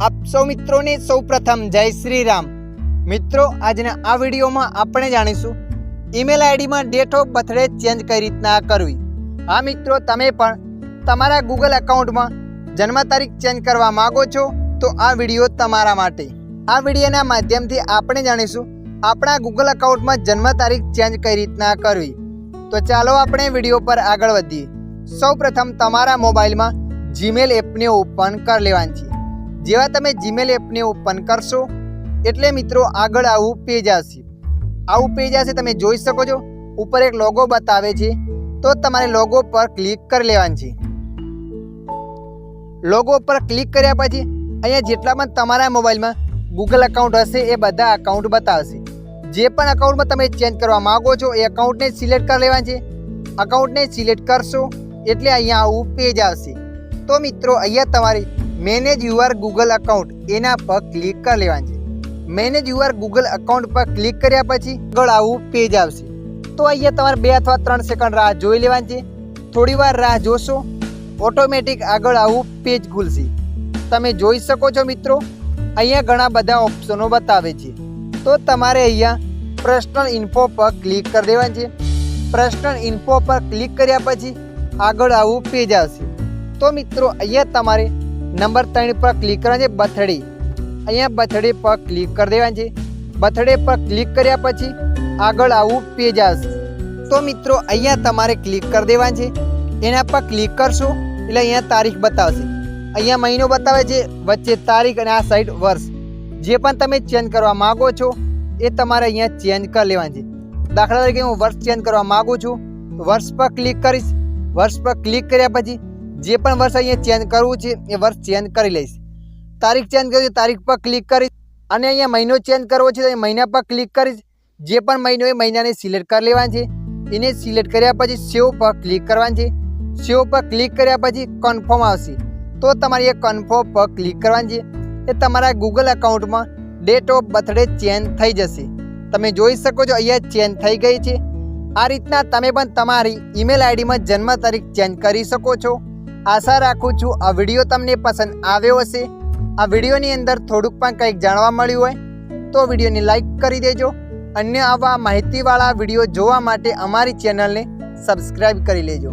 આપ સૌ મિત્રોને સૌપ્રથમ જય શ્રી રામ। મિત્રો આજના આ વિડીયોમાં આપણે જાણીશું ઈમેલ આઈડીમાં ડેટ ઓફ બર્થડે ચેન્જ કઈ રીતના કરવી। હા મિત્રો, તમે પણ તમારા ગૂગલ એકાઉન્ટમાં જન્મ તારીખ ચેન્જ કરવા માંગો છો તો આ વિડીયો તમારા માટે। આ વિડીયોના માધ્યમથી આપણે જાણીશું આપણા ગૂગલ એકાઉન્ટમાં જન્મ તારીખ ચેન્જ કઈ રીતના કરવી। તો ચાલો આપણે વિડીયો પર આગળ વધીએ। સૌપ્રથમ તમારા મોબાઈલમાં જીમેલ એપને ઓપન કરી લેવાની છે। જેવા તમે જીમેલ એપને ઓપન કરશો એટલે મિત્રો આગળ આવું પેજ આવશે। આવું પેજ આવશે, તમે જોઈ શકો છો ઉપર એક લોગો બતાવે છે, તો તમારે લોગો પર ક્લિક કરી લેવાનું છે। લોગો પર ક્લિક કર્યા પછી અહીંયા જેટલા પણ તમારા મોબાઈલમાં ગૂગલ એકાઉન્ટ હશે એ બધા એકાઉન્ટ બતાવશે। જે પણ એકાઉન્ટમાં તમે ચેન્જ કરવા માગો છો એ એકાઉન્ટને સિલેક્ટ કરી લેવાનું છે। એકાઉન્ટને સિલેક્ટ કરશો એટલે અહીંયા આવું પેજ આવશે। તો મિત્રો અહીંયા તમારે મેનેજ યુઅર ગૂગલ એકાઉન્ટ એના પર ક્લિક કરી લેવાનું છે। મેનેજ યુઅર ગૂગલ એકાઉન્ટ પર ક્લિક કર્યા પછી આગળ આવું પેજ આવશે। તો અહીંયા તમારે 2 અથવા 3 સેકન્ડ રાહ જોઈ લેવાની છે। થોડી વાર રાહ જોશો ઓટોમેટિક આગળ આવું પેજ ખુલશે। તમે જોઈ શકો છો મિત્રો અહીંયા ઘણા બધા ઓપ્શનો બતાવે છે। તો તમારે અહીંયા પર્સનલ ઇન્ફો પર ક્લિક કરી દેવાનું છે। પર્સનલ ઇન્ફો પર ક્લિક કર્યા પછી આગળ આવું પેજ આવશે। તો મિત્રો અહીંયા તમારે નંબર 3 પર ક્લિક કરવાનું છે, બર્થડે। અહીંયા બર્થડે પર ક્લિક કરી દેવાનું છે। બર્થડે પર ક્લિક કર્યા પછી આગળ આવું પેજ આવશે। તો મિત્રો અહીંયા તમારે ક્લિક કરી દેવાનું છે। એના પર ક્લિક કરશો એટલે અહીંયા તારીખ બતાવશે। અહીંયા મહિનો બતાવે છે, વચ્ચે તારીખ અને આ સાઈડ વર્ષ। જે પણ તમે ચેન્જ કરવા માગો છો એ તમારે અહીંયા ચેન્જ કરી લેવાનું છે। દાખલા તરીકે હું વર્ષ ચેન્જ કરવા માગું છું તો વર્ષ પર ક્લિક કરીશ। વર્ષ પર ક્લિક કર્યા પછી જે પણ વર્ષ અહીંયા ચેન્જ કરવું છે એ વર્ષ ચેન્જ કરી લઈશ। તારીખ ચેન્જ કરવી છે તારીખ પર ક્લિક કરીશ, અને અહીંયા મહિનો ચેન્જ કરવો છે તો મહિના પર ક્લિક કરીશ। જે પણ મહિનો એ મહિનાને સિલેક્ટ કરી લેવાનું છે। એને સિલેક્ટ કર્યા પછી સેવ પર ક્લિક કરવાનું છે। સેવ પર ક્લિક કર્યા પછી કન્ફર્મ આવશે। તો તમારે એ કન્ફર્મ પર ક્લિક કરવાનું છે। એ તમારા ગૂગલ એકાઉન્ટમાં ડેટ ઓફ બર્થડે ચેન્જ થઈ જશે। તમે જોઈ શકો છો અહીંયા ચેન્જ થઈ ગઈ છે। આ રીતના તમે પણ તમારી ઈમેલ આઈડીમાં જન્મ તારીખ ચેન્જ કરી શકો છો। આશા રાખું છું આ વિડીયો તમને પસંદ આવ્યો હશે। આ વિડીયોની અંદર થોડુંક પણ કંઈક જાણવા મળ્યું હોય તો વિડીયોને લાઈક કરી દેજો। અન્ય આવા માહિતીવાળા વિડીયો જોવા માટે અમારી ચેનલને સબસ્ક્રાઈબ કરી લેજો।